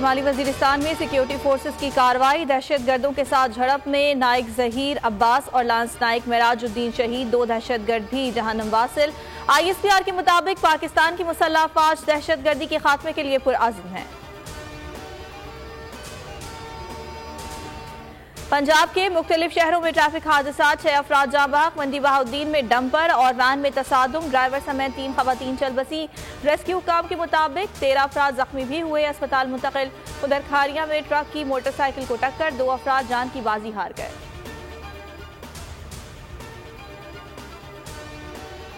شمالی وزیرستان میں security forces کی کارروائی، دہشت گردوں کے ساتھ جھڑپ میں نائک ظہیر عباس اور لانس نائک معراج الدین شہید، 2 دہشت گرد بھی جہنم واصل۔ ISPR کے مطابق پاکستان کی مسلح افواج دہشت گردی کے خاتمے کے لیے پرعزم ہے۔ پنجاب کے مختلف شہروں میں ٹریفک حادثات، 6 افراد جاں بحق، منڈی بہاؤالدین میں ڈمپر اور وین میں تصادم، ڈرائیور سمیت 3 خواتین چل بسی۔ ریسکیو حکام کے مطابق 13 افراد زخمی بھی ہوئے، اسپتال منتقل۔ ادھر کھاریاں میں ٹرک کی موٹر سائیکل کو ٹکر، 2 افراد جان کی بازی ہار گئے۔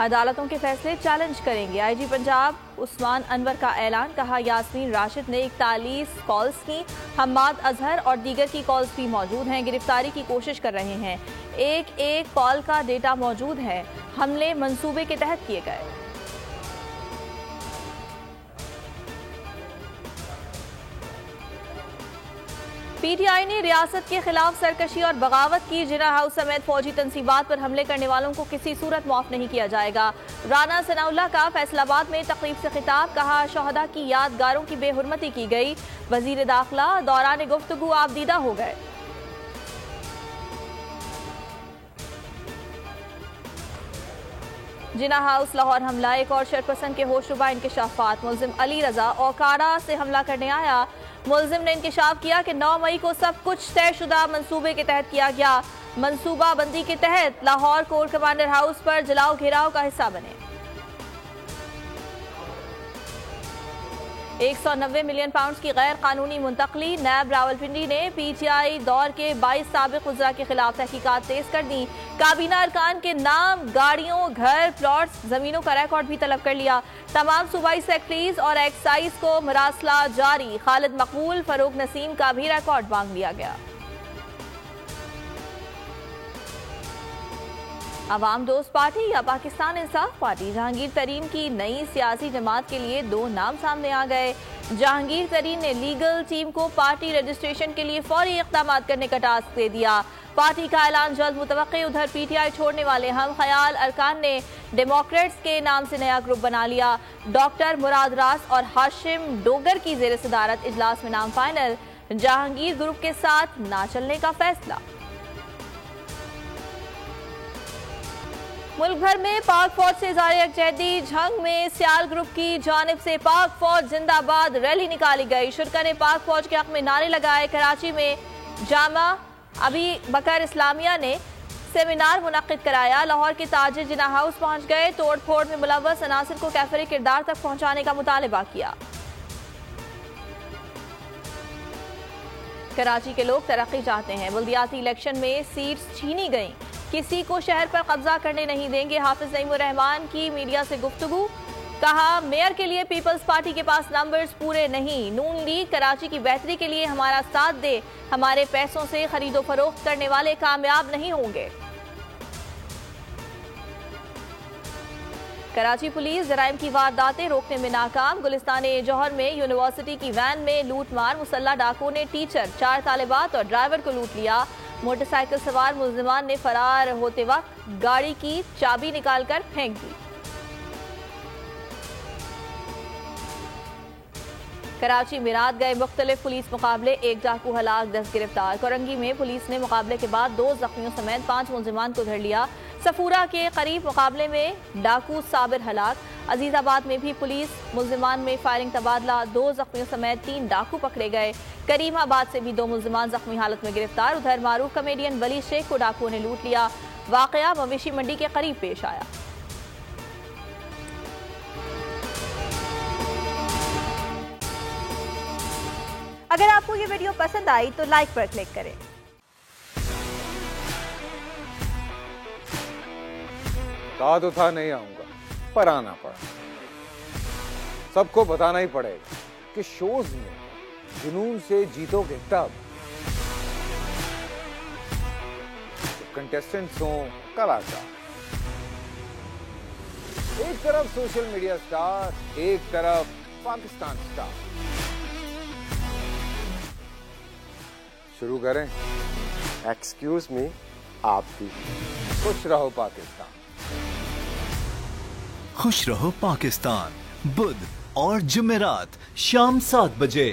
عدالتوں کے فیصلے چیلنج کریں گے، IG پنجاب عثمان انور کا اعلان، کہا یاسمین راشد نے 41 کالز کی، حماد اظہر اور دیگر کی کالز بھی موجود ہیں، گرفتاری کی کوشش کر رہے ہیں، ایک کال کا ڈیٹا موجود ہے، حملے منصوبے کے تحت کیے گئے۔ PTI نے ریاست کے خلاف سرکشی اور بغاوت کی، جناح ہاؤس سمیت فوجی تنصیبات پر حملے کرنے والوں کو کسی صورت معاف نہیں کیا جائے گا۔ رانا ثناء اللہ کا فیصل آباد میں تقریب سے خطاب، کہا شہداء کی یادگاروں کی بے حرمتی کی گئی، وزیر داخلہ دوران گفتگو آپ دیدہ ہو گئے۔ جناح ہاؤس لاہور حملہ، ایک اور شرپسند کے ہوش ربا انکشافات، ملزم علی رضا اوکاڑا سے حملہ کرنے آیا، ملزم نے انکشاف کیا کہ 9 مئی کو سب کچھ طے شدہ منصوبے کے تحت کیا گیا، منصوبہ بندی کے تحت لاہور کور کمانڈر ہاؤس پر جلاؤ گھیراؤ کا حصہ بنے۔ 190 ملین پاؤنڈز کی غیر قانونی منتقلی، نیب راولپنڈی نے PTI دور کے 22 سابق وزراء کے خلاف تحقیقات تیز کر دی، کابینہ ارکان کے نام، گاڑیوں، گھر، پلاٹس، زمینوں کا ریکارڈ بھی طلب کر لیا، تمام صوبائی سیکرٹریز اور ایکسائز کو مراسلہ جاری، خالد مقبول، فاروق نسیم کا بھی ریکارڈ مانگ لیا گیا۔ عوام دوست پارٹی یا پاکستان انصاف پارٹی، جہانگیر ترین کی نئی سیاسی جماعت کے لیے 2 نام سامنے آ گئے۔ جہانگیر ترین نے لیگل ٹیم کو پارٹی رجسٹریشن کے لیے فوری اقدامات کرنے کا ٹاسک دے دیا، پارٹی کا اعلان جلد متوقع۔ ادھر PTI چھوڑنے والے ہم خیال ارکان نے ڈیموکریٹس کے نام سے نیا گروپ بنا لیا، ڈاکٹر مراد راس اور ہاشم ڈوگر کی زیر صدارت اجلاس میں نام فائنل، جہانگیر گروپ کے ساتھ نہ چلنے کا فیصلہ۔ ملک بھر میں پاک فوج سے اظہار یکجہتی، جھنگ میں سیال گروپ کی جانب سے پاک فوج زندہ باد ریلی نکالی گئی، شرکاء نے پاک فوج کے حق میں نعرے لگائے۔ کراچی میں جامعہ ابی بکر اسلامیہ نے سیمینار منعقد کرایا، لاہور کے تاجر جناح ہاؤس پہنچ گئے، توڑ پھوڑ میں ملوث عناصر کو کیفر کردار تک پہنچانے کا مطالبہ کیا۔ کراچی کے لوگ ترقی چاہتے ہیں، بلدیاتی الیکشن میں سیٹس چھینی گئیں، کسی کو شہر پر قبضہ کرنے نہیں دیں گے، حافظ نعیم الرحمان کی میڈیا سے گفتگو، کہا میئر کے لیے پیپلز پارٹی کے پاس نمبرز پورے نہیں، نون لیگ کراچی کی بہتری کے لیے ہمارا ساتھ دے، ہمارے پیسوں سے خرید و فروخت کرنے والے کامیاب نہیں ہوں گے۔ کراچی پولیس جرائم کی وارداتیں روکنے میں ناکام، گلستان جوہر میں یونیورسٹی کی وین میں لوٹ مار، مسلح ڈاکو نے ٹیچر، 4 طالبات اور ڈرائیور کو لوٹ لیا، موٹر سائیکل سوار ملزمان نے فرار ہوتے وقت گاڑی کی چابی نکال کر پھینک دی۔ کراچی میں رات گئے مختلف پولیس مقابلے، 1 ڈاکو ہلاک، 10 گرفتار۔ کورنگی میں پولیس نے مقابلے کے بعد 2 زخمیوں سمیت 5 ملزمان کو دھر لیا۔ سفورہ کے قریب مقابلے میں ڈاکو صابر ہلاک۔ عزیز آباد میں بھی پولیس ملزمان میں فائرنگ تبادلہ، 2 زخمیوں سمیت 3 ڈاکو پکڑے گئے۔ کریم آباد سے بھی 2 ملزمان زخمی حالت میں گرفتار۔ ادھر معروف کامیڈین ولی شیخ کو ڈاکوؤں نے لوٹ لیا، واقعہ مویشی منڈی کے قریب پیش آیا۔ اگر آپ کو یہ ویڈیو پسند آئی تو لائک پر کلک کریں۔ کہا تو تھا نہیں آؤں گا، پر آنا پڑا۔ سب کو بتانا ہی پڑے گا کہ شوز میں جنون سے جیتو گے تب، کنٹیسٹنٹس ہوں کلاکار، ایک طرف سوشل میڈیا سٹار، ایک طرف پاکستان سٹار۔ شروع کریں؟ ایکسکیوز می، آپ بھی خوش رہو پاکستان۔ خوش رہو پاکستان، بدھ اور جمعرات شام 7 بجے